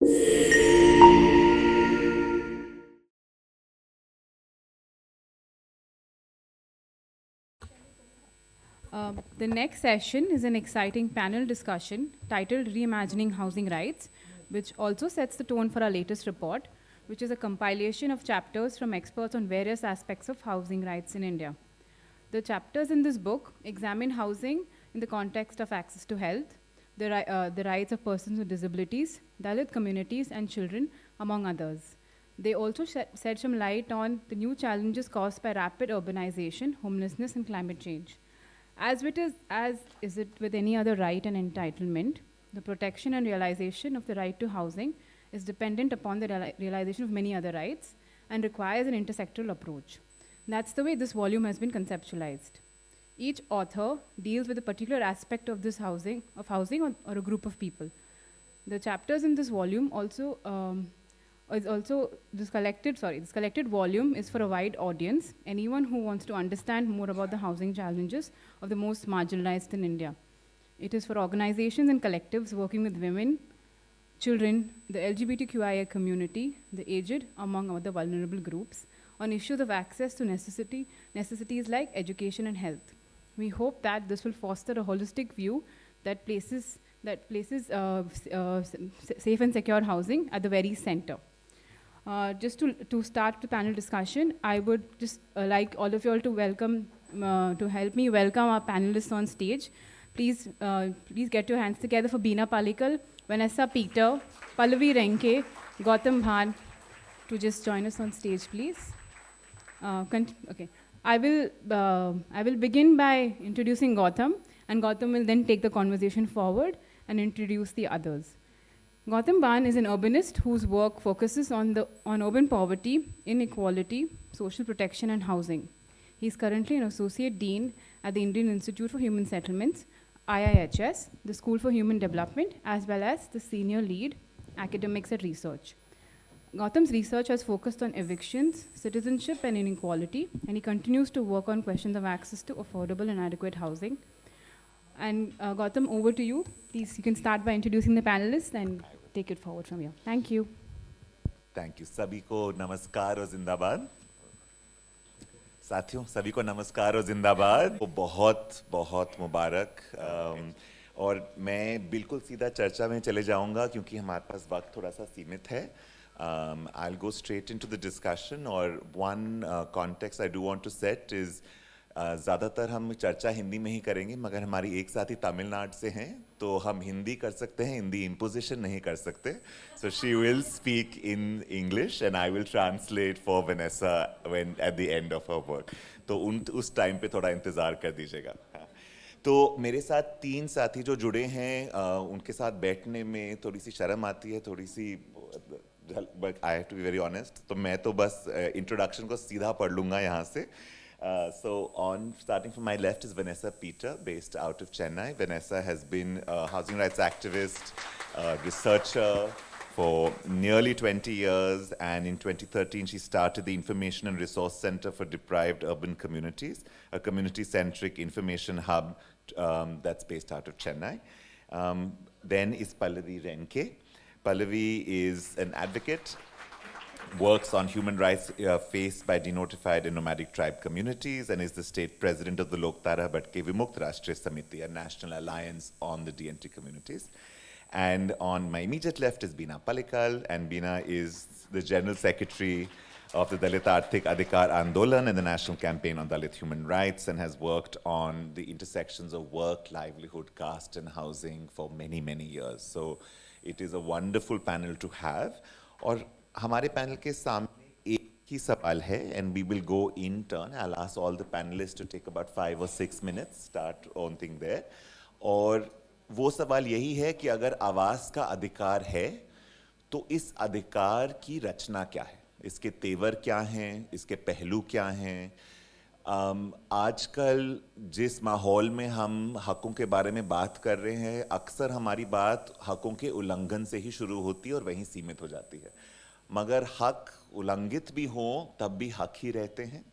The next session is an exciting panel discussion titled Reimagining Housing Rights, which also sets the tone for our latest report, which is a compilation of chapters from experts on various aspects of housing rights in India. The chapters in this book examine housing in the context of access to health, the rights of persons with disabilities, Dalit communities, and children, among others. They also shed some light on the new challenges caused by rapid urbanization, homelessness, and climate change. As is it with any other right and entitlement, the protection and realization of the right to housing is dependent upon the realization of many other rights and requires an intersectoral approach. That's the way this volume has been conceptualized. Each author deals with a particular aspect of housing or a group of people. The chapters in this volume this collected volume is for a wide audience, anyone who wants to understand more about the housing challenges of the most marginalized in India. It is for organizations and collectives working with women, children, the LGBTQIA community, the aged, among other vulnerable groups, on issues of access to necessities like education and health. We hope that this will foster a holistic view that places safe and secure housing at the very center. Just to start the panel discussion, I would just like all of you all to help me welcome our panelists on stage. Please get your hands together for Beena Palikal, Vanessa Peter, Pallavi Renke, Gautam Bhan, to just join us on stage, please. Okay. I will begin by introducing Gautam, and Gautam will then take the conversation forward and introduce the others. Gautam Bhan is an urbanist whose work focuses on urban poverty, inequality, social protection, and housing. He is currently an associate dean at the Indian Institute for Human Settlements, IIHS, the School for Human Development, as well as the senior lead academics at research. Gautam's research has focused on evictions, citizenship, and inequality, and he continues to work on questions of access to affordable and adequate housing. And Gautam, over to you. Please, you can start by introducing the panelists and take it forward from here. Thank you. Thank you. सभी को नमस्कार और जिंदाबाद. साथियों, सभी को नमस्कार और जिंदाबाद. वो बहुत बहुत मुबारक. और मैं बिल्कुल सीधा चर्चा में चले जाऊंगा क्योंकि हमारे पास वक्त थोड़ा सा सीमित है. I'll go straight into the discussion. और one context I do want to set is ज़्यादातर हम चर्चा हिंदी में ही करेंगे, मगर हमारी एक साथी तमिलनाडु से हैं, तो हम हिंदी कर सकते हैं, हिंदी imposition नहीं कर सकते. So she will speak in English and I will translate for Vanessa when at the end of her work. तो उस टाइम पे थोड़ा इंतज़ार कर दीजिएगा. तो मेरे साथ 3 साथी जो जुड़े हैं, उनके साथ बैठने में थोड़ी सी शर्म आती है, थोड़ी सी, but I have to be very honest. तो मैं तो बस इंट्रोडक्शन को सीधा पढ़ लूँगा यहाँ से. Starting from my left is Vanessa Peter, based out of Chennai. Vanessa has been a housing rights activist, researcher for nearly 20 years, and in 2013 she started the Information and Resource Center for Deprived Urban Communities, a community-centric information hub that's based out of Chennai. Then is Pallavi Renke. Pallavi is an advocate, works on human rights faced by denotified and nomadic tribe communities, and is the state president of the Loktara Bhatke Vimukt Rashtriya Samiti, a national alliance on the DNT communities. And on my immediate left is Beena Palikal, and Beena is the general secretary of the Dalit Arthik Adhikar Andolan and the National Campaign on Dalit Human Rights, and has worked on the intersections of work, livelihood, caste, and housing for many, many years. So it is a wonderful panel to have. और हमारे panel के सामने एक ही सवाल है, and we will go in turn. I'll ask all the panelists to take about 5 or 6 minutes, start on thing there. और वो सवाल यही है कि अगर आवास का अधिकार है, तो इस अधिकार की रचना क्या है, इसके तेवर क्या हैं, इसके पहलू क्या हैं. आजकल जिस माहौल में हम हकों के बारे में बात कर रहे हैं, अक्सर हमारी बात हकों के उल्लंघन से ही शुरू होती है और वहीं सीमित हो जाती है. मगर हक उल्लंघित भी हों तब भी हक ही रहते हैं,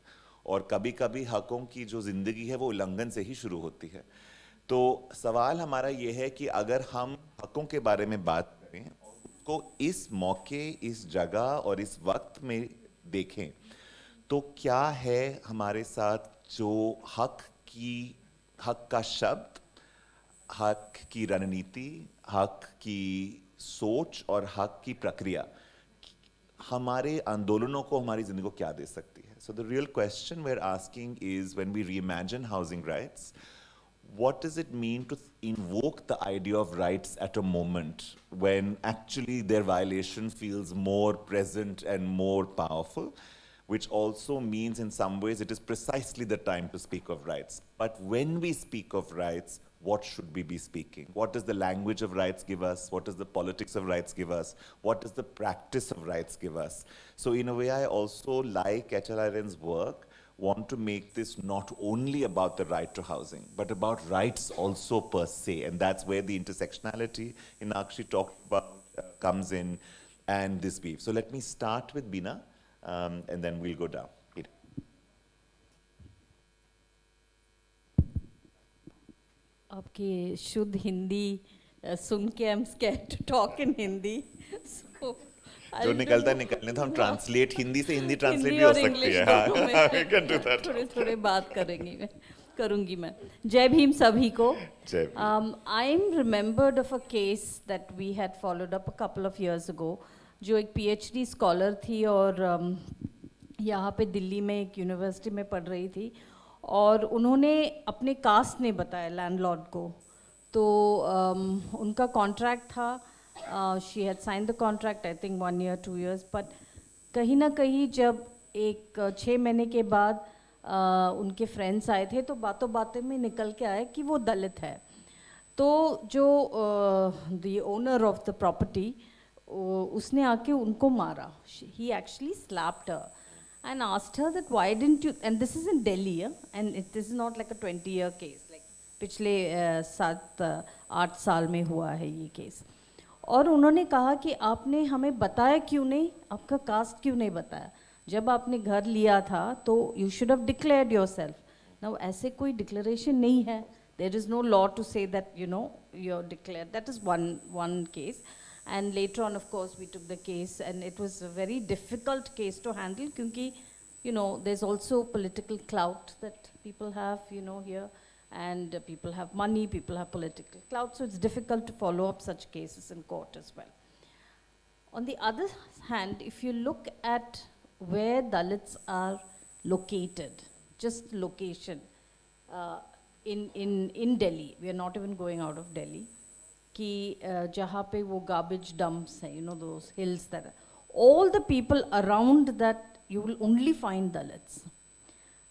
और कभी कभी हकों की जो ज़िंदगी है वो उल्लंघन से ही शुरू होती है. तो सवाल हमारा ये है कि अगर हम हकों के बारे में बात करें, उसको इस मौके, इस जगह और इस वक्त में देखें, तो क्या है हमारे साथ जो हक का शब्द, हक की रणनीति, हक की सोच और हक की प्रक्रिया हमारे आंदोलनों को, हमारी जिंदगी को क्या दे सकती है. So the real question we're asking is, when we reimagine housing rights, what does it mean to invoke the idea of rights at a moment when actually their violation feels more present and more powerful, which also means in some ways it is precisely the time to speak of rights. But when we speak of rights, what should we be speaking? What does the language of rights give us? What does the politics of rights give us? What does the practice of rights give us? So in a way, I also, like HLRN's work, want to make this not only about the right to housing, but about rights also per se. And that's where the intersectionality Inakshi talked about comes in, and this weave. So let me start with Bina, and then we'll go down. Bina. आपकी शुद्ध हिंदी सुन के I'm scared to talk in Hindi. So जो निकलता है निकलने, तो हम translate Hindi से हिंदी ट्रांसलेट भी हो सकती है. हाँ, we can do that. थोड़े बात करूंगी मैं. जय भीम सभी को. जय Bhim. I'm remembered of a case that we had followed up a couple of years ago. जो एक PhD scholar थी और यहाँ पे दिल्ली में एक यूनिवर्सिटी में पढ़ रही थी, और उन्होंने अपने कास्ट नहीं बताया लैंडलॉर्ड को. तो उनका कॉन्ट्रैक्ट था, she had sign the contract I think 1 year 2 years, but कहीं ना कहीं जब एक 6 महीने के बाद उनके फ्रेंड्स आए थे तो बातों बातें में निकल के आया कि वो दलित है. तो जो the owner of the property, उसने आके उनको मारा. He actually slapped her and asked her that why didn't you, and this is in Delhi, and this is not like a 20-year case, like पिछले 7-8 साल में हुआ है ये केस. और उन्होंने कहा कि आपने हमें बताया क्यों नहीं, आपका कास्ट क्यों नहीं बताया. जब आपने घर लिया था तो you should have declared yourself. Now ऐसे कोई declaration नहीं है. There is no law to say that you're declared. That is one case. And later on, of course, we took the case, and it was a very difficult case to handle, because, there's also political clout that people have, here, and people have money, people have political clout, so it's difficult to follow up such cases in court as well. On the other hand, if you look at where Dalits are located, just location, in Delhi, we are not even going out of Delhi, कि जहाँ पे वो garbage dumps हैं, those hills that all the people around that you will only find Dalits.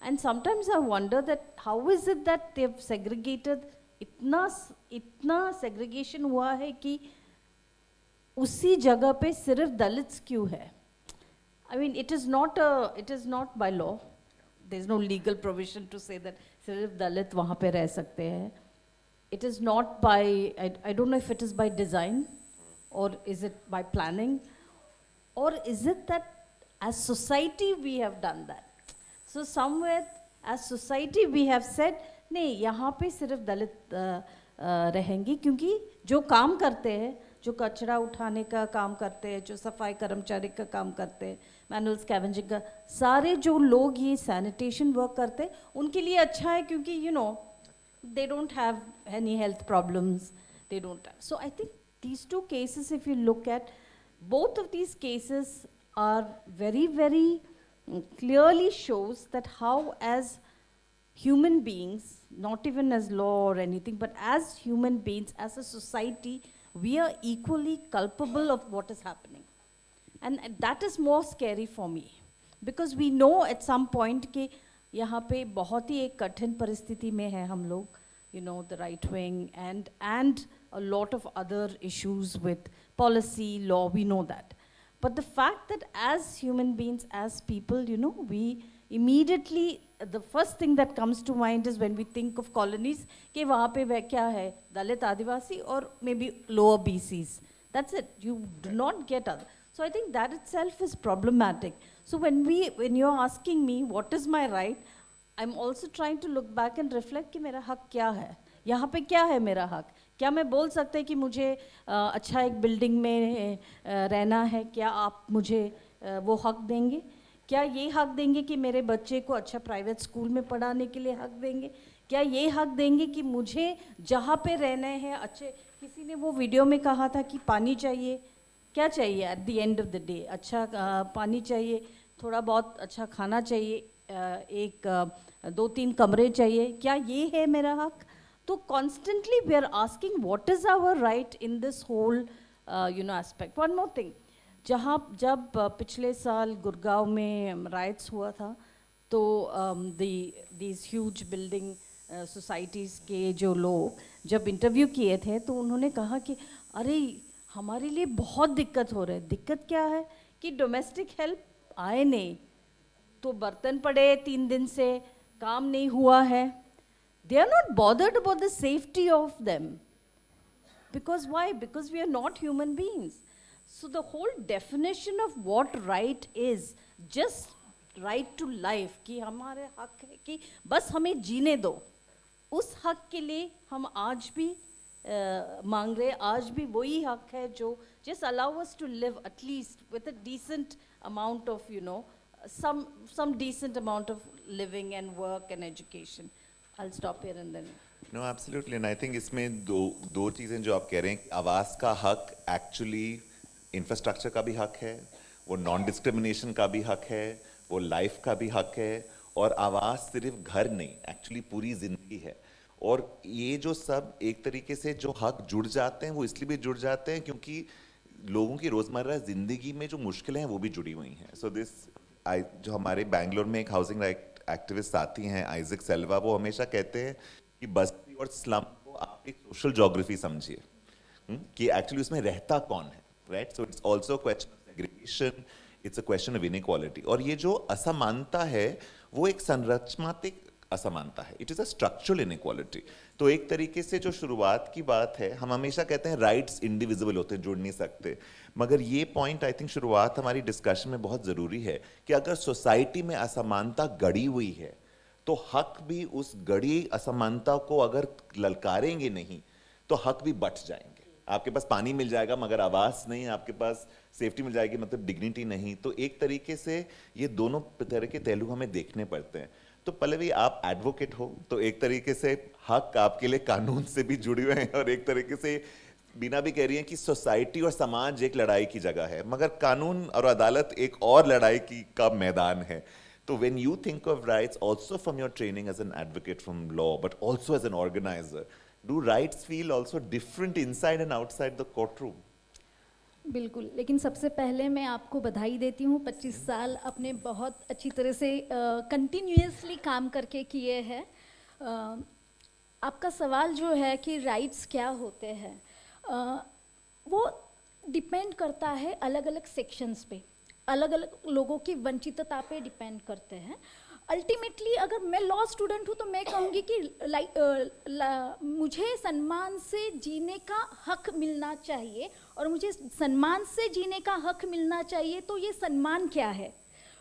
And sometimes I wonder that how is it that they've segregated, इतना segregation हुआ है कि उसी जगह पे सिर्फ Dalits क्यों है? I mean, it is not by law. There's no legal provision to say that सिर्फ Dalit वहाँ पे रह सकते हैं. It is not by, I don't know if it is by design, or is it by planning, or is it that as society we have done that. So somewhere as society we have said, नहीं यहाँ पे सिर्फ दलित रहेंगी, क्योंकि जो काम करते हैं, जो कचरा उठाने का काम करते हैं, जो सफाई कर्मचारी का काम करते हैं, मैनुअल स्कैवेंजिंग का, सारे जो लोग ये सैनिटेशन वर्क करते हैं, उनके लिए अच्छा है, क्योंकि they don't have any health problems, they don't have. So I think these two cases, if you look at, both of these cases are very, very clearly shows that how as human beings, not even as law or anything, but as human beings, as a society, we are equally culpable of what is happening. And that is more scary for me, because we know at some point कि यहाँ पे बहुत ही एक कठिन परिस्थिति में है हम लोग, the right wing and a lot of other issues with policy, law, we know that. But the fact that as human beings, as people, we immediately, the first thing that comes to mind is when we think of colonies, कि वहाँ पे क्या है, Dalit, Adivasi, or maybe lower BCs. That's it. You do not get other. So I think that itself is problematic. So when you're asking me what is my right, I'm also trying to look back and reflect कि मेरा हक क्या है, यहाँ पे क्या है मेरा हक, क्या मैं बोल सकते कि मुझे अच्छा एक बिल्डिंग में रहना है, क्या आप मुझे वो हक देंगे? क्या ये हक देंगे कि मेरे बच्चे को अच्छा प्राइवेट स्कूल में पढ़ाने के लिए हक देंगे? क्या ये हक देंगे कि मुझे जहाँ पे रहना है अच्छे, किसी ने वो वीडियो में कहा था कि पानी चाहिए, क्या चाहिए at the end of the day? अच्छा पानी चाहिए, थोड़ा बहुत अच्छा खाना चाहिए, एक 2-3 कमरे चाहिए, क्या ये है मेरा हक? तो constantly we are asking what is our right in this whole aspect. One more thing, जब पिछले साल गुड़गांव में राइट्स हुआ था तो दीज ह्यूज बिल्डिंग सोसाइटीज़ के जो लोग जब इंटरव्यू किए थे तो उन्होंने कहा कि अरे हमारे लिए बहुत दिक्कत हो रहा है. दिक्कत क्या है कि डोमेस्टिक हेल्प आए नहीं, तो बर्तन पड़े 3 दिन से, काम नहीं हुआ है. They are not bothered about the safety of them. Because why? Because we are not human beings. So the whole definition of what right is, just right to life, कि हमारे हक है कि बस हमें जीने दो, उस हक के लिए हम आज भी मांग रहे. आज भी वही हक है जो just allow us to live at least with a decent amount of, some decent amount of living and work and education. I'll stop here and then. No, absolutely. And I think इसमें दो चीज़ें जो आप कह रहे हैं, आवास का हक एक्चुअली इंफ्रास्ट्रक्चर का भी हक है, वो नॉन डिस्क्रिमिनेशन का भी हक है, वो लाइफ का भी हक है, और आवास सिर्फ घर नहीं, एक्चुअली पूरी जिंदगी है. और ये जो सब एक तरीके से जो हक जुड़ जाते हैं, वो इसलिए भी जुड़ जाते हैं क्योंकि लोगों की रोज़मर्रा ज़िंदगी में जो मुश्किलें हैं वो भी जुड़ी हुई हैं. सो जो हमारे बैंगलोर में एक हाउसिंग राइट एक्टिविस्ट साथी हैं आइजक सेल्वा, वो हमेशा कहते हैं कि बस्ती और स्लम को आप एक सोशल ज्योग्राफी समझिए, कि एक्चुअली उसमें रहता कौन है, right? So it's also question of segregation, it's a question of inequality. और ये जो असमानता है वो एक संरचनात्मक असमानता है, it is a structural inequality. तो एक तरीके से जो शुरुआत की बात है, हम हमेशा कहते हैं राइट्स इंडिविजिबल होते हैं, जुड़ नहीं सकते, मगर ये पॉइंट आई थिंक शुरुआत हमारी डिस्कशन में बहुत ज़रूरी है कि अगर सोसाइटी में असमानता गड़ी हुई है तो हक भी उस गड़ी असमानता को अगर ललकारेंगे नहीं तो हक भी बट जाएंगे. आपके पास पानी मिल जाएगा मगर आवास नहीं, आपके पास सेफ्टी मिल जाएगी मतलब डिग्निटी नहीं. तो एक तरीके से ये दोनों तरह के पहलू हमें देखने पड़ते हैं. तो पल्लवी, आप एडवोकेट हो, तो एक तरीके से हक आपके लिए कानून से भी जुड़े हुए हैं, और एक तरीके से बीना भी कह रही है कि सोसाइटी और समाज एक लड़ाई की जगह है, मगर कानून और अदालत एक और लड़ाई का मैदान है. तो when you think of rights, also from your training as an advocate from law, but also as an organizer, do rights feel also different inside and outside the courtroom? बिल्कुल, लेकिन सबसे पहले मैं आपको बधाई देती हूँ. 25 साल अपने बहुत अच्छी तरह से कंटिन्यूअसली काम करके किए हैं. आपका सवाल जो है कि राइट्स क्या होते हैं, वो डिपेंड करता है अलग अलग सेक्शंस पे, अलग अलग लोगों की वंचितता पे डिपेंड करते हैं. अल्टीमेटली अगर मैं लॉ स्टूडेंट हूँ तो मैं कहूँगी कि मुझे सम्मान से जीने का हक मिलना चाहिए, और मुझे सम्मान से जीने का हक मिलना चाहिए. तो ये सम्मान क्या है?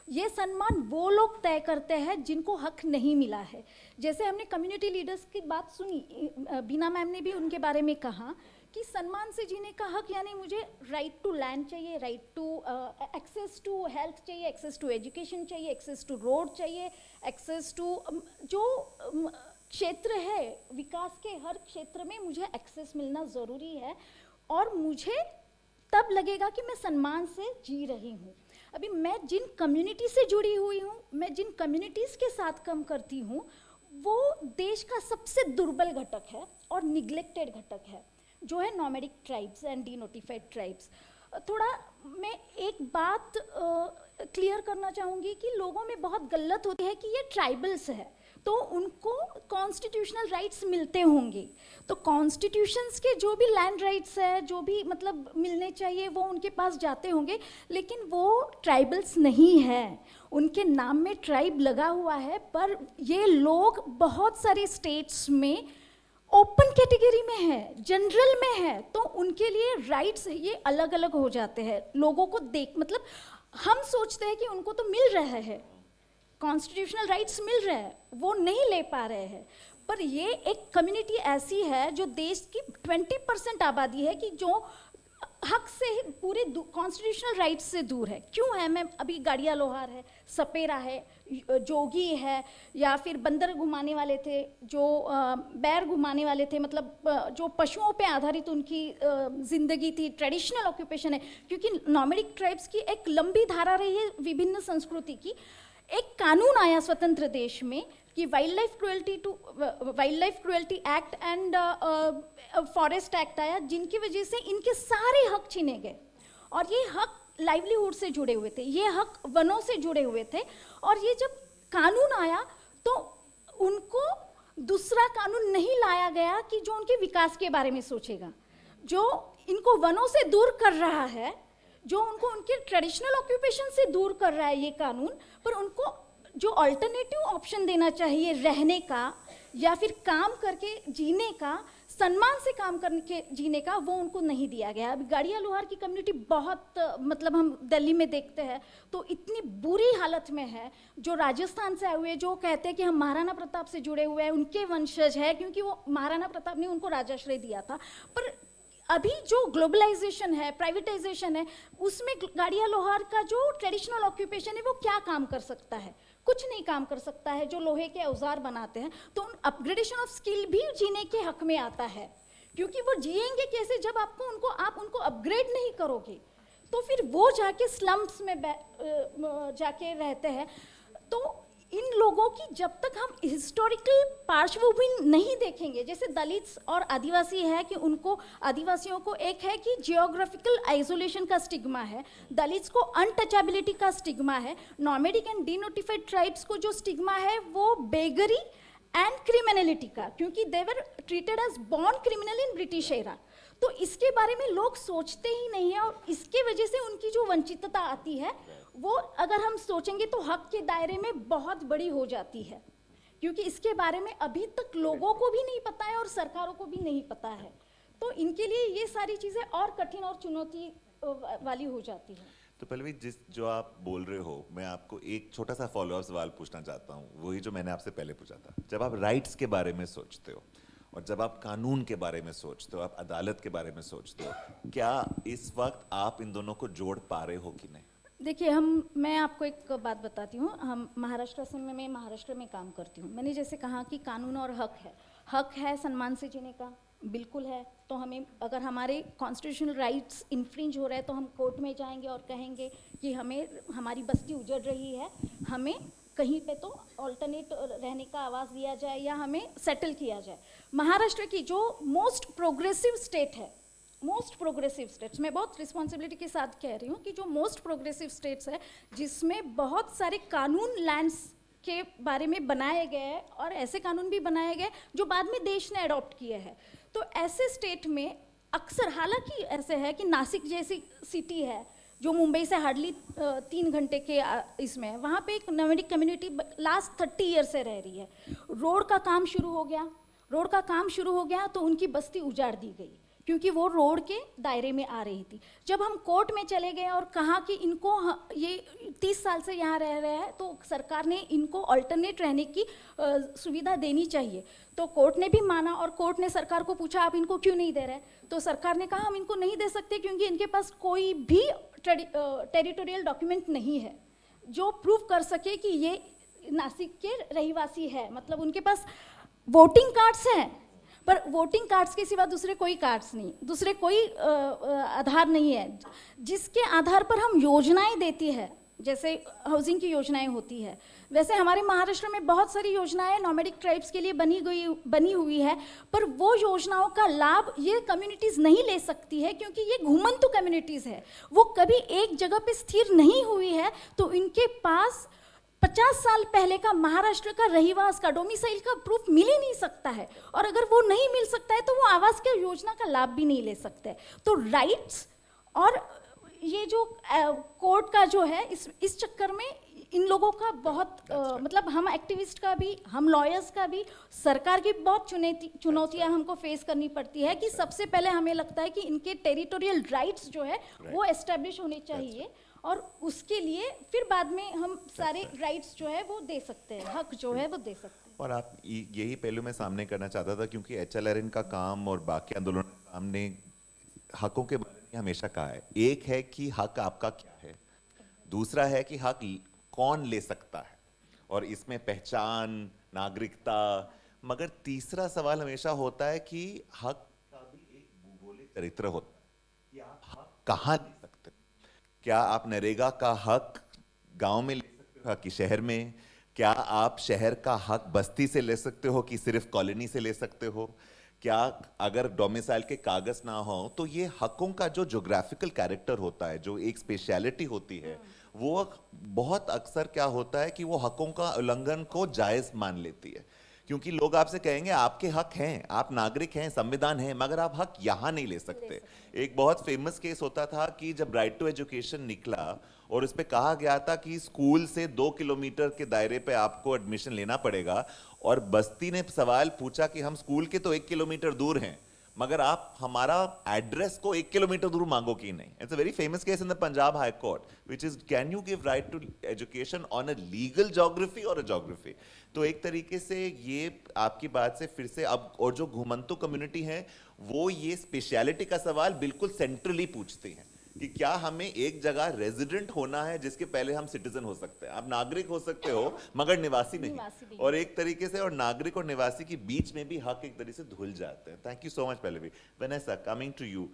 ये सम्मान वो लोग तय करते हैं जिनको हक नहीं मिला है. जैसे हमने कम्युनिटी लीडर्स की बात सुनी, बीना मैम ने भी उनके बारे में कहा कि सम्मान से जीने का हक यानी मुझे राइट टू लैंड चाहिए, right to access to health चाहिए, एक्सेस टू एजुकेशन चाहिए, एक्सेस टू रोड चाहिए, एक्सेस टू जो क्षेत्र है विकास के हर क्षेत्र में मुझे एक्सेस मिलना ज़रूरी है. और मुझे तब लगेगा कि मैं सम्मान से जी रही हूँ. अभी मैं जिन कम्युनिटी से जुड़ी हुई हूँ, मैं जिन कम्युनिटीज़ के साथ काम करती हूँ, वो देश का सबसे दुर्बल घटक है और निग्लेक्टेड घटक है, जो है nomadic tribes and denotified tribes. थोड़ा मैं एक बात क्लियर करना चाहूँगी कि लोगों में बहुत गलत होती है कि ये ट्राइबल्स है तो उनको कॉन्स्टिट्यूशनल राइट्स मिलते होंगे. तो कॉन्स्टिट्यूशंस के जो भी लैंड राइट्स है, जो भी मतलब मिलने चाहिए, वो उनके पास जाते होंगे, लेकिन वो ट्राइबल्स नहीं है. उनके नाम में ट्राइब लगा हुआ है, पर ये लोग बहुत सारे स्टेट्स में ओपन कैटेगरी में है, जनरल में है. तो उनके लिए राइट्स ये अलग अलग हो जाते हैं. लोगों को मतलब हम सोचते हैं कि उनको तो मिल रहा है, कॉन्स्टिट्यूशनल राइट्स मिल रहे हैं, वो नहीं ले पा रहे हैं. पर ये एक कम्युनिटी ऐसी है जो देश की 20% आबादी है कि जो हक से पूरे कॉन्स्टिट्यूशनल राइट्स से दूर है। क्यों है? मैं अभी गाड़िया लोहार है, सपेरा है, जोगी है, या फिर बंदर घुमाने वाले थे, जो बैर घुमाने वाले थे, मतलब जो पशुओं पे आधारित उनकी जिंदगी थी, ट्रेडिशनल ऑक्यूपेशन है। क्योंकि नॉमेडिक ट्राइब्स की एक लंबी धारा रही है विभिन्न संस्कृति की। एक कानून आया स्वतंत्र देश में कि wild life cruelty act and forest act आया, जिनकी वजह से इनके सारे हक छीने गए। और ये हक लाइवलीहुड से जुड़े हुए थे, ये हक वनों से जुड़े हुए थे। और ये जब कानून आया तो उनको दूसरा कानून नहीं लाया गया कि जो उनके विकास के बारे में सोचेगा, जो इनको वनों से दूर कर रहा है, जो उनको उनके ट्रेडिशनल ऑक्यूपेशन से दूर कर रहा है ये कानून, पर उनको जो अल्टरनेटिव ऑप्शन देना चाहिए रहने का या फिर काम करके जीने का, सम्मान से काम करके जीने का, वो उनको नहीं दिया गया। अभी गाड़िया लोहार की कम्युनिटी बहुत, मतलब हम दिल्ली में देखते हैं तो इतनी बुरी हालत में है। जो राजस्थान से आए हुए, जो कहते हैं कि हम महाराणा प्रताप से जुड़े हुए हैं, उनके वंशज है, क्योंकि वो महाराणा प्रताप ने उनको राजाश्रय दिया था। पर अभी जो ग्लोबलाइजेशन है, प्राइवेटाइजेशन है, उसमें गाड़िया लोहार का जो ट्रेडिशनल ऑक्यूपेशन है वो क्या काम कर सकता है? कुछ नहीं काम कर सकता है। जो लोहे के औजार बनाते हैं, तो उन अपग्रेडेशन ऑफ स्किल भी जीने के हक में आता है। क्योंकि वो जिएंगे कैसे जब आप उनको अपग्रेड नहीं करोगे? तो फिर वो जाके स्लम्स में जाके रहते हैं। तो इन लोगों की जब तक हम हिस्टोरिकल पार्श्वभूमि नहीं देखेंगे, जैसे दलित्स और आदिवासी है कि उनको, आदिवासियों को एक है कि जियोग्राफिकल आइसोलेशन का स्टिग्मा है, दलित्स को अनटचेबिलिटी का स्टिग्मा है, नॉमेडिक एंड डिनोटिफाइड ट्राइब्स को जो स्टिग्मा है वो बेगरी एंड क्रिमिनलिटी का, क्योंकि they were treated as born criminal in British era. तो इसके बारे में लोग सोचते ही नहीं है, और इसके वजह से उनकी जो वंचितता आती है वो, अगर हम सोचेंगे तो हक के दायरे में बहुत बड़ी हो जाती है। क्योंकि इसके बारे में अभी तक लोगों को भी नहीं पता है और सरकारों को भी नहीं पता है। तो इनके लिए ये सारी चीज़ें और कठिन और चुनौती वाली हो जाती है। तो पल्लवी, जो आप बोल रहे हो, मैं आपको एक छोटा सा फॉलो अप सवाल पूछना चाहता हूँ, वही जो मैंने आपसे पहले पूछा था। जब आप राइट्स के बारे में सोचते हो और जब आप कानून के बारे में सोचते हो, आप अदालत के बारे में सोचते हो, क्या इस वक्त आप इन दोनों को जोड़ पा रहे हो कि नहीं? देखिए, मैं आपको एक बात बताती हूँ। हम महाराष्ट्र से, मैं महाराष्ट्र में काम करती हूँ। मैंने जैसे कहा कि कानून और हक है सम्मान से जीने का, बिल्कुल है। तो हमें, अगर हमारे कॉन्स्टिट्यूशनल राइट्स इन्फ्रिंज हो रहे हैं तो हम कोर्ट में जाएंगे और कहेंगे कि हमारी बस्ती उजड़ रही है, हमें कहीं पे तो ऑल्टरनेट रहने का आवाज़ दिया जाए या हमें सेटल किया जाए। महाराष्ट्र की जो मोस्ट प्रोग्रेसिव स्टेट है, मोस्ट प्रोग्रेसिव स्टेट्स, मैं बहुत रिस्पॉन्सिबिलिटी के साथ कह रही हूँ कि जो मोस्ट प्रोग्रेसिव स्टेट्स है, जिसमें बहुत सारे कानून लैंड्स के बारे में बनाए गए और ऐसे कानून भी बनाए गए जो बाद में देश ने अडॉप्ट किए हैं। तो ऐसे स्टेट में अक्सर, हालांकि ऐसे है कि नासिक जैसी सिटी है जो मुंबई से हार्डली 3 घंटे के इसमें है, वहाँ पे एक नॉमेडिक कम्युनिटी लास्ट 30 ईयर से रह रही है। रोड का काम शुरू हो गया तो उनकी बस्ती उजाड़ दी गई, क्योंकि वो रोड के दायरे में आ रही थी। जब हम कोर्ट में चले गए और कहा कि इनको, ये 30 साल से यहाँ रह रहे हैं, तो सरकार ने इनको अल्टरनेट रहने की सुविधा देनी चाहिए। तो कोर्ट ने भी माना और कोर्ट ने सरकार को पूछा, आप इनको क्यों नहीं दे रहे? तो सरकार ने कहा, हम इनको नहीं दे सकते क्योंकि इनके पास कोई भी टेरिटोरियल डॉक्यूमेंट नहीं है जो प्रूव कर सके कि ये नासिक के रहवासी है। मतलब उनके पास वोटिंग कार्ड्स हैं, पर वोटिंग कार्ड्स के सिवा दूसरे कोई कार्ड्स नहीं, दूसरे कोई आधार नहीं है जिसके आधार पर हम योजनाएं देती है। जैसे हाउसिंग की योजनाएं होती है, वैसे हमारे महाराष्ट्र में बहुत सारी योजनाएं नॉमेडिक ट्राइब्स के लिए बनी हुई है, पर वो योजनाओं का लाभ ये कम्युनिटीज़ नहीं ले सकती है क्योंकि ये घुमंतु कम्युनिटीज़ है, वो कभी एक जगह पे स्थिर नहीं हुई है। तो इनके पास 50 साल पहले का महाराष्ट्र का रहीवास का, डोमिसाइल का प्रूफ मिल ही नहीं सकता है, और अगर वो नहीं मिल सकता है तो वो आवास की योजना का लाभ भी नहीं ले सकते। तो राइट्स और ये जो कोर्ट का जो है, इस चक्कर में इन लोगों का बहुत मतलब हम एक्टिविस्ट का भी, हम लॉयर्स का भी, सरकार की बहुत चुनौतियां हमको फेस करनी पड़ती है कि सबसे पहले हमें लगता है कि इनके टेरिटोरियल राइट्स जो है वो एस्टेब्लिश होने चाहिए, और उसके लिए फिर बाद में हम सारे राइट्स जो है वो दे सकते हैं, हक जो है वो दे सकते हैं। और आप यही पहलू मैं सामने करना चाहता था, क्योंकि HLRN का काम और बाकी आंदोलन का काम ने हकों के बारे में हमेशा कहा है। एक है कि हक आपका क्या है, दूसरा है कि हक कौन ले सकता है, और इसमें पहचान, नागरिकता, मगर तीसरा सवाल हमेशा होता है कि हक का भी एक भूगोलिक चरित्र होता है कि आप हक कहाँ ले सकते हो। क्या आप नरेगा का हक गांव में ले सकते हो कि शहर में? क्या आप शहर का हक बस्ती से ले सकते हो कि सिर्फ कॉलोनी से ले सकते हो? क्या अगर डोमिसाइल के कागज ना हो तो ये हकों का जो ज्योग्राफिकल कैरेक्टर होता है, जो एक स्पेशलिटी होती है, वो बहुत अक्सर क्या होता है कि वो हकों का उल्लंघन को जायज मान लेती है। क्योंकि लोग आपसे कहेंगे आपके हक हैं, आप नागरिक हैं, संविधान है, मगर आप हक यहाँ नहीं ले सकते। एक बहुत फेमस केस होता था कि जब राइट टू एजुकेशन निकला और उस पर कहा गया था कि स्कूल से 2 किलोमीटर के दायरे पे आपको एडमिशन लेना पड़ेगा, और बस्ती ने सवाल पूछा कि हम स्कूल के तो 1 किलोमीटर दूर हैं, मगर आप हमारा एड्रेस को 1 किलोमीटर दूर मांगो कि नहीं। It's a very famous case in the Punjab high court, which is can you give right to education on a legal geography और अ ज्योग्राफी। तो एक तरीके से ये आपकी बात से फिर से अब, और जो घुमंतु कम्युनिटी है वो ये स्पेशलिटी का सवाल बिल्कुल सेंट्रली पूछती है कि क्या हमें एक जगह रेजिडेंट होना है जिसके पहले हम सिटीजन हो सकते हैं। आप नागरिक हो सकते हो मगर निवासी नहीं। और एक तरीके से और नागरिक और निवासी के बीच में भी हक एक तरीके से धुल जाते हैं। थैंक यू सो मच पहले भी। Vanessa, coming to you,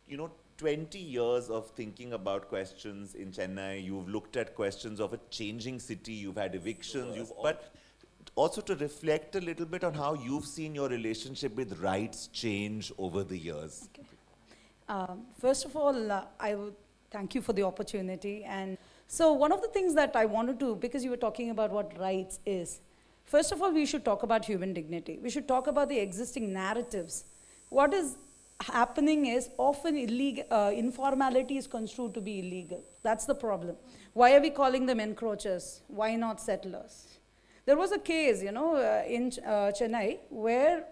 you know, 20 years of thinking about questions in Chennai, you've looked at questions of a changing city, you've had evictions, but also to reflect a little bit on how you've seen your relationship with rights change over the years. Okay. First of all, I would thank you for the opportunity. And so one of the things that I wanted to, because you were talking about what rights is, first of all, we should talk about human dignity. We should talk about the existing narratives. What is happening is often informality is construed to be illegal. That's the problem. Why are we calling them encroachers? Why not settlers? There was a case, in Chennai where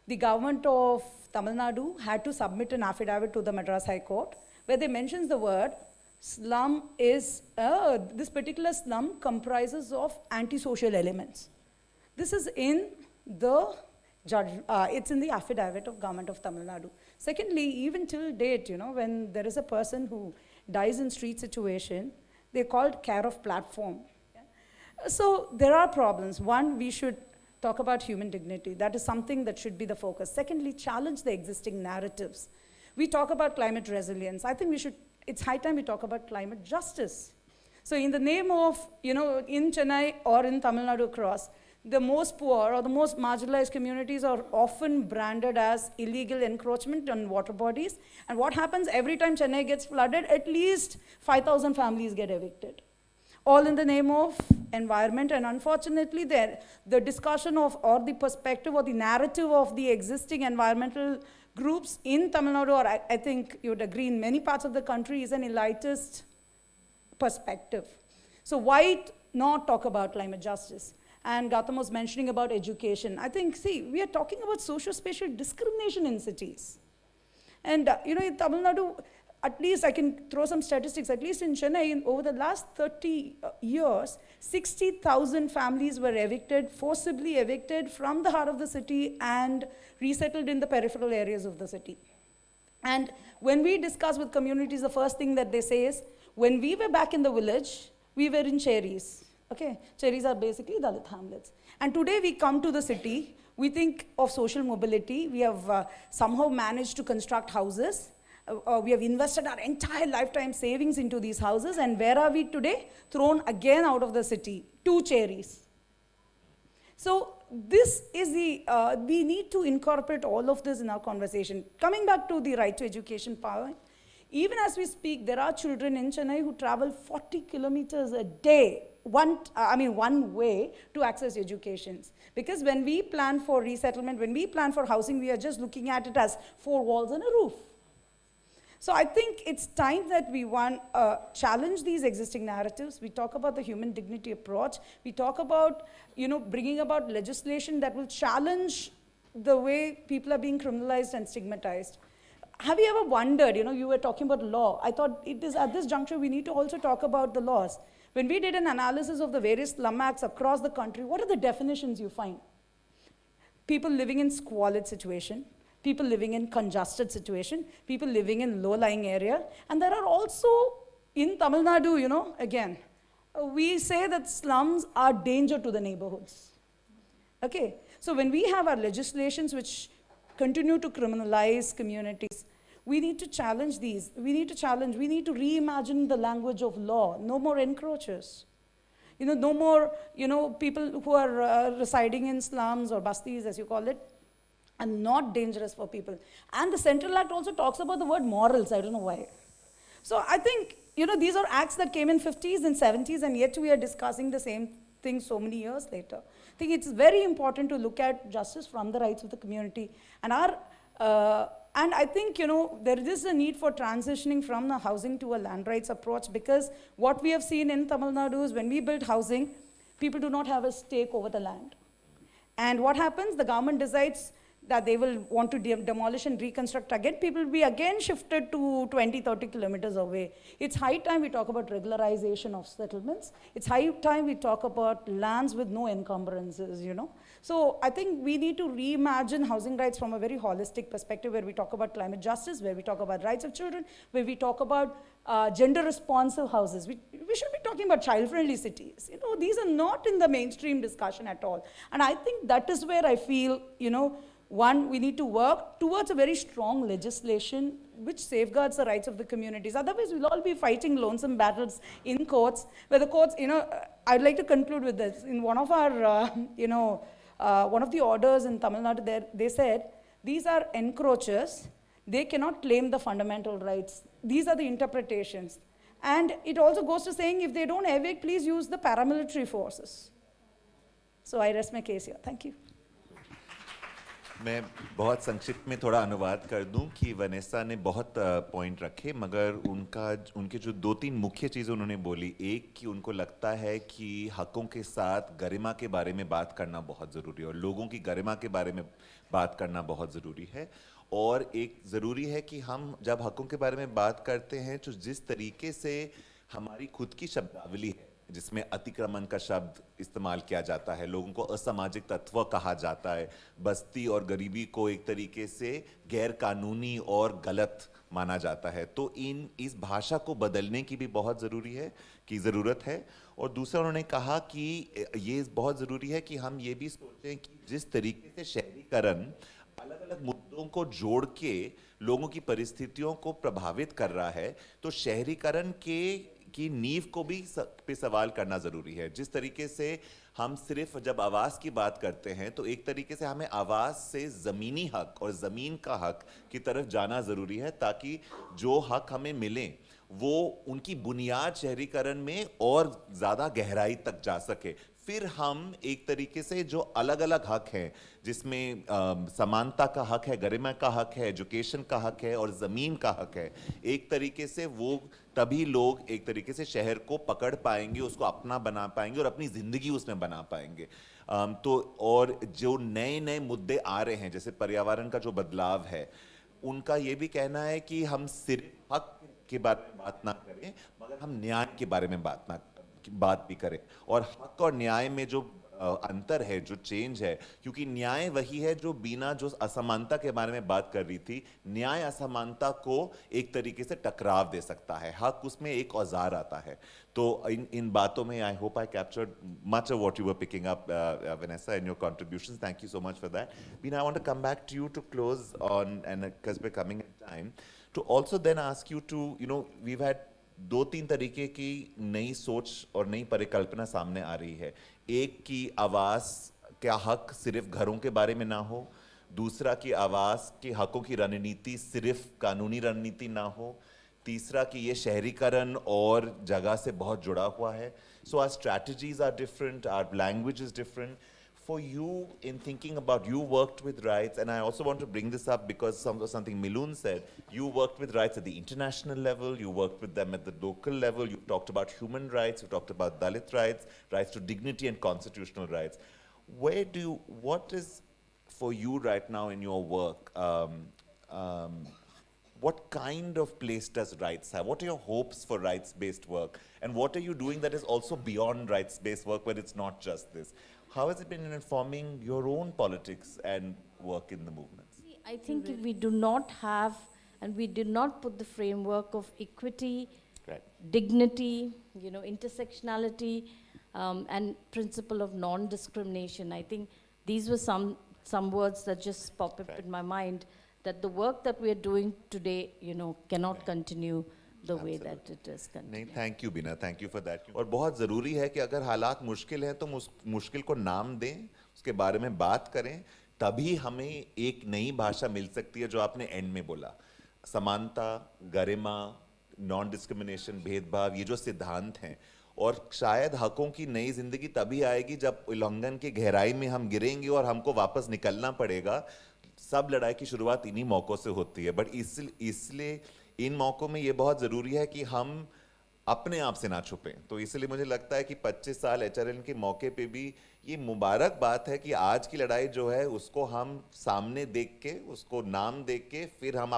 the government of Tamil Nadu had to submit an affidavit to the Madras High Court where they mentions the word slum is, this particular slum comprises of antisocial elements. This is in the it's in the affidavit of government of Tamil Nadu. Secondly, even till date, when there is a person who dies in street situation, they're called care of platform. So there are problems. One, we should talk about human dignity. That is something that should be the focus. Secondly, challenge the existing narratives. We talk about climate resilience. I think it's high time we talk about climate justice. So in the name of, in Chennai or in Tamil Nadu across, the most poor or the most marginalized communities are often branded as illegal encroachment on water bodies. And what happens every time Chennai gets flooded, at least 5,000 families get evicted. All in the name of environment, and unfortunately the discussion of, or the perspective or the narrative of the existing environmental groups in Tamil Nadu, or I think you would agree in many parts of the country, is an elitist perspective. So why not talk about climate justice? And Gautam was mentioning about education. I think, we are talking about socio-spatial discrimination in cities. And in Tamil Nadu, at least I can throw some statistics, at least in Chennai, over the last 30 years, 60,000 families were evicted, forcibly evicted from the heart of the city and resettled in the peripheral areas of the city. And when we discuss with communities, the first thing that they say is, when we were back in the village, we were in cherries. Okay, cherries are basically Dalit hamlets. And today we come to the city, we think of social mobility, we have somehow managed to construct houses. We have invested our entire lifetime savings into these houses, and where are we today? Thrown again out of the city, 2 cherries. So this is we need to incorporate all of this in our conversation. Coming back to the right to education power, even as we speak, there are children in Chennai who travel 40 kilometers a day, one way to access education. Because when we plan for resettlement, when we plan for housing, we are just looking at it as 4 walls and a roof. So I think it's time that we challenge these existing narratives. We talk about the human dignity approach. We talk about, bringing about legislation that will challenge the way people are being criminalized and stigmatized. have you ever wondered, you were talking about law. I thought it is at this juncture we need to also talk about the laws. When we did an analysis of the various slum acts across the country, what are the definitions you find? People living in squalid situation, people living in congested situation, people living in low-lying area. And there are also, in Tamil Nadu, again, we say that slums are danger to the neighborhoods. Okay, so when we have our legislations which continue to criminalize communities, we need to challenge these. We need to reimagine the language of law. No more encroachers. No more, people who are residing in slums or bastis, as you call it, are not dangerous for people. And the Central Act also talks about the word morals. I don't know why. So I think, these are acts that came in 50s and 70s, and yet we are discussing the same thing so many years later. I think it's very important to look at justice from the rights of the community. And and I think, there is a need for transitioning from the housing to a land rights approach, because what we have seen in Tamil Nadu is when we build housing, people do not have a stake over the land. And what happens? The government decides that they will want to demolish and reconstruct again. People will be again shifted to 20, 30 kilometers away. It's high time we talk about regularization of settlements. It's high time we talk about lands with no encumbrances, So I think we need to reimagine housing rights from a very holistic perspective, where we talk about climate justice, where we talk about rights of children, where we talk about gender responsive houses. We should be talking about child-friendly cities. These are not in the mainstream discussion at all. And I think that is where I feel, one, we need to work towards a very strong legislation which safeguards the rights of the communities. Otherwise, we'll all be fighting lonesome battles in courts, where the courts, I'd like to conclude with this. In one of our, one of the orders in Tamil Nadu, they said, these are encroachers. They cannot claim the fundamental rights. These are the interpretations. And it also goes to saying, if they don't evict, please use the paramilitary forces. So I rest my case here. Thank you. मैं बहुत संक्षिप्त में थोड़ा अनुवाद कर दूं कि Vanessa ने बहुत पॉइंट रखे, मगर उनके जो 2-3 मुख्य चीज़ें उन्होंने बोली, एक कि उनको लगता है कि हकों के साथ गरिमा के बारे में बात करना बहुत ज़रूरी है और लोगों की गरिमा के बारे में बात करना बहुत ज़रूरी है, और एक ज़रूरी है कि हम जब हकों के बारे में बात करते हैं तो जिस तरीके से हमारी खुद की शब्दावली है जिसमें अतिक्रमण का शब्द इस्तेमाल किया जाता है, लोगों को असामाजिक तत्व कहा जाता है, बस्ती और गरीबी को एक तरीके से गैर कानूनी और गलत माना जाता है, तो इस भाषा को बदलने की भी बहुत ज़रूरत है। और दूसरा उन्होंने कहा कि ये बहुत ज़रूरी है कि हम ये भी सोचें कि जिस तरीके से शहरीकरण अलग अलग मुद्दों को जोड़ के लोगों की परिस्थितियों को प्रभावित कर रहा है, तो शहरीकरण की नींव को भी पे सवाल करना ज़रूरी है। जिस तरीके से हम सिर्फ जब आवास की बात करते हैं तो एक तरीके से हमें आवास से ज़मीनी हक और ज़मीन का हक की तरफ जाना ज़रूरी है, ताकि जो हक हमें मिले वो उनकी बुनियाद शहरीकरण में और ज़्यादा गहराई तक जा सके। फिर हम एक तरीके से जो अलग अलग हक हैं, जिसमें समानता का हक है, गरिमा का हक है, एजुकेशन का हक है और ज़मीन का हक है, एक तरीके से वो तभी लोग एक तरीके से शहर को पकड़ पाएंगे, उसको अपना बना पाएंगे और अपनी ज़िंदगी उसमें बना पाएंगे। तो और जो नए नए मुद्दे आ रहे हैं, जैसे पर्यावरण का जो बदलाव है, उनका ये भी कहना है कि हम सिर्फ हक के बारे में बात ना करें, मगर हम न्याय के बारे में बात भी करें। और हक और न्याय में जो अंतर है, जो चेंज है, क्योंकि न्याय वही है जो बीना जो असमानता के बारे में बात कर रही थी, न्याय असमानता को एक तरीके से टकराव दे सकता है, हक उसमें एक औजार आता है। तो इन बातों में I hope I captured much of what you were picking up, Vanessa, in your contributions. Thank you so much for that. Beena, I want to come back to you to close on, and because we're coming in time, to also then ask you to, we've had 2-3 तरीके की नई सोच और नई परिकल्पना सामने आ रही है। एक कि आवास का हक सिर्फ घरों के बारे में ना हो, दूसरा कि आवास के हकों की रणनीति सिर्फ कानूनी रणनीति ना हो, तीसरा कि ये शहरीकरण और जगह से बहुत जुड़ा हुआ है। So our strategies are different, our language is different. For you, in thinking about, you worked with rights, and I also want to bring this up because something Milun said, you worked with rights at the international level, you worked with them at the local level, you talked about human rights, you talked about Dalit rights, rights to dignity and constitutional rights. What is for you right now in your work, what kind of place does rights have? What are your hopes for rights-based work? And what are you doing that is also beyond rights-based work, where it's not just this? How has it been in informing your own politics and work in the movements? I think if we do not have, and we did not put the framework of equity, Right. dignity, intersectionality, and principle of non-discrimination. I think these were some words that just pop up in my mind, that the work that we are doing today, cannot continue the way that it is नहीं, continuing. Thank you Beena, thank you for that. और बहुत ज़रूरी है कि अगर हालात मुश्किल हैं तो मुश्किल को नाम दें, उसके बारे में बात करें, तभी हमें एक नई भाषा मिल सकती है, जो आपने एंड में बोला. समानता, गरिमा, नॉन डिस्क्रिमिनेशन, भेदभाव, ये जो सिद्धांत हैं, और शायद हकों की नई जिंदगी तभी आएगी जब उल्लंघन की गहराई में हम गिरेंगे और हमको वापस निकलना पड़ेगा. सब लड़ाई की शुरुआत इन्हीं मौक़ों से होती है, बट इसलिए इन मौक़ों में ये बहुत ज़रूरी है कि हम अपने आप से ना छुपें. तो इसलिए मुझे लगता है कि 25 साल HRN के मौके पे भी ये मुबारक बात है कि आज की लड़ाई जो है उसको हम सामने देख के, उसको नाम देख के, फिर हम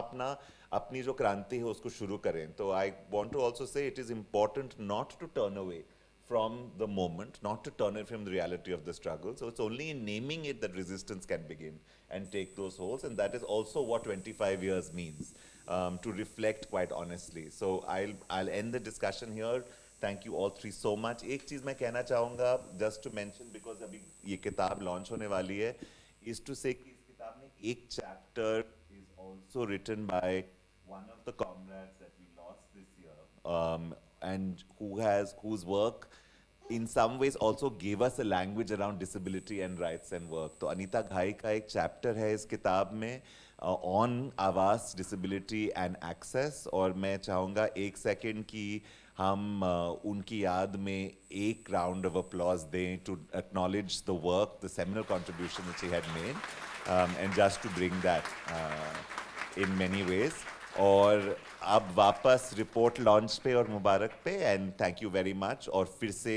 अपनी जो क्रांति है उसको शुरू करें. तो I want to also say it is important not to turn away from the moment, not to turn it from the reality of the struggle. So it's only in naming it that resistance can begin and take those holds, and that is also what 25 years means, to reflect quite honestly. So I'll end the discussion here. Thank you all three so much. एक चीज़ मैं कहना चाहूँगा, just to mention, because अभी ये किताब launch होने वाली है, is to say कि इस किताब में एक chapter is also written by one of the comrades that we lost this year, and whose work in some ways also gave us a language around disability and rights and work. तो अनीता घाई का एक chapter है इस किताब में on आवास, disability and access, और मैं चाहूँगा 1 सेकेंड की हम उनकी याद में एक round of applause दें to acknowledge the work, the seminal contribution which he had made, and just to bring that in many ways. और अब वापस रिपोर्ट लॉन्च पे और मुबारक पे, and thank you very much, और फिर से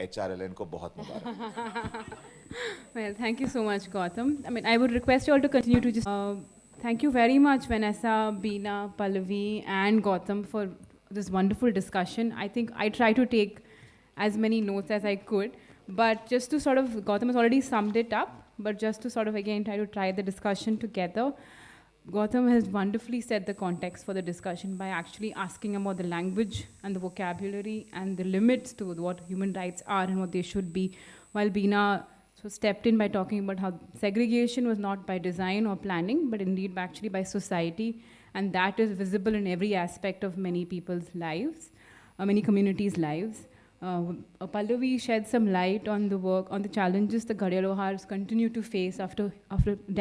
HRLN को बहुत मुबारक. Well, thank you so much, Gautam. I mean, I would request you all to continue to just... thank you very much, Vanessa, Beena, Pallavi, and Gautam, for this wonderful discussion. I think I tried to take as many notes as I could, but just to sort of... Gautam has already summed it up, but just to sort of, again, try the discussion together. Gautam has wonderfully set the context for the discussion by actually asking about the language and the vocabulary and the limits to what human rights are and what they should be, while Beena stepped in by talking about how segregation was not by design or planning, but indeed actually by society, and that is visible in every aspect of many people's lives, many communities' lives. Pallavi shed some light on the work, on the challenges the Ghadiya Lohars continue to face after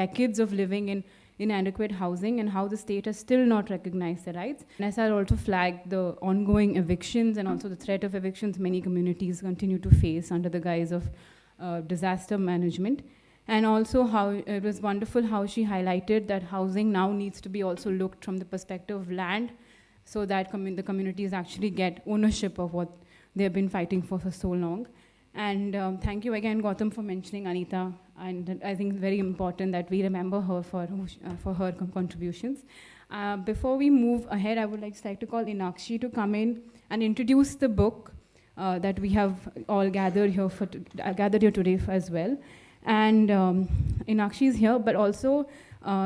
decades of living in inadequate housing, and how the state has still not recognized their rights. Vanessa also flagged the ongoing evictions and also the threat of evictions many communities continue to face under the guise of disaster management. And also how it was wonderful how she highlighted that housing now needs to be also looked from the perspective of land, so that the communities actually get ownership of what they've been fighting for so long. And thank you again, Gautam, for mentioning Anita. And I think it's very important that we remember her for her contributions. Before we move ahead, I would like to call Inakshi to come in and introduce the book that we have all gathered here today as well. And Inakshi is here, but also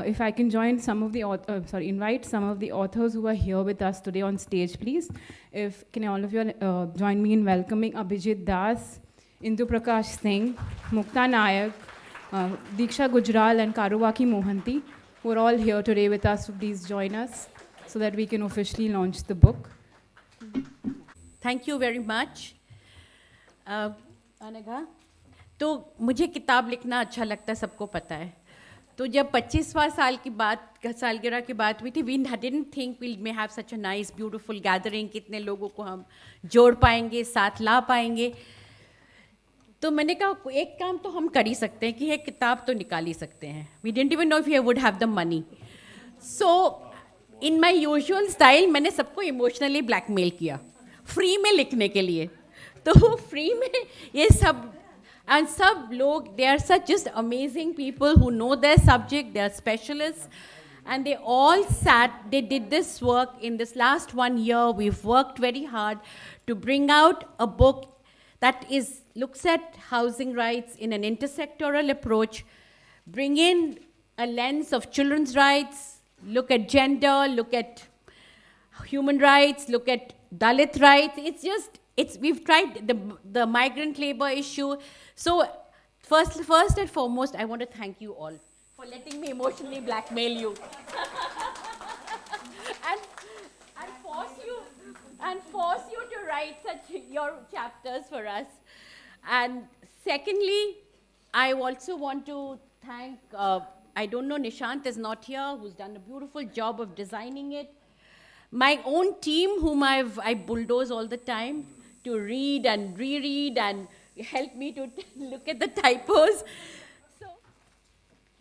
if I can join some of the invite some of the authors who are here with us today on stage, please. Can all of you join me in welcoming Abhijit Das, Indu Prakash Singh, Mukta Nayak, Diksha Gujral, and Karuvaki Mohanty, who are all here today with us. So please join us so that we can officially launch the book. Thank you very much. Anagha, तो मुझे किताब लिखना अच्छा लगता है, सबको पता है. तो जब 25वां सालगिरह की बात हुई थी, we didn't think we may have such a nice, beautiful gathering, कितने लोगों को हम जोड़ पाएंगे, साथ ला पाएंगे. तो मैंने कहा एक काम तो हम कर ही सकते हैं कि एक किताब तो निकाल ही सकते हैं. We didn't even know if we would have the money. So in my usual style मैंने सबको emotionally blackmail किया फ्री में लिखने के लिए. तो फ्री में ये सब and सब लोग, they are such just amazing people who know their subject, they are specialists, And they all sat, they did this work in this last 1 year. We've worked very hard to bring out a book that looks at housing rights in an intersectoral approach, bring in a lens of children's rights, look at gender, look at human rights, look at Dalit rights. We've tried the migrant labor issue. So first and foremost, I want to thank you all for letting me emotionally blackmail you. and force you to write your chapters for us. And secondly, I also want to thank, I don't know, Nishant is not here, who's done a beautiful job of designing it. My own team, whom I bulldoze all the time to read and reread and help me to look at the typos. So,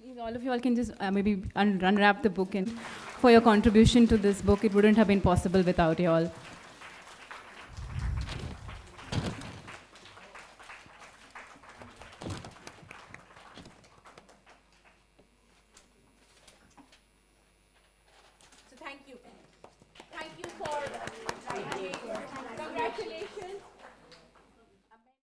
please, all of you all can just maybe unwrap the book, and for your contribution to this book. It wouldn't have been possible without you all. so thank you. Thank you for writing. Congratulations.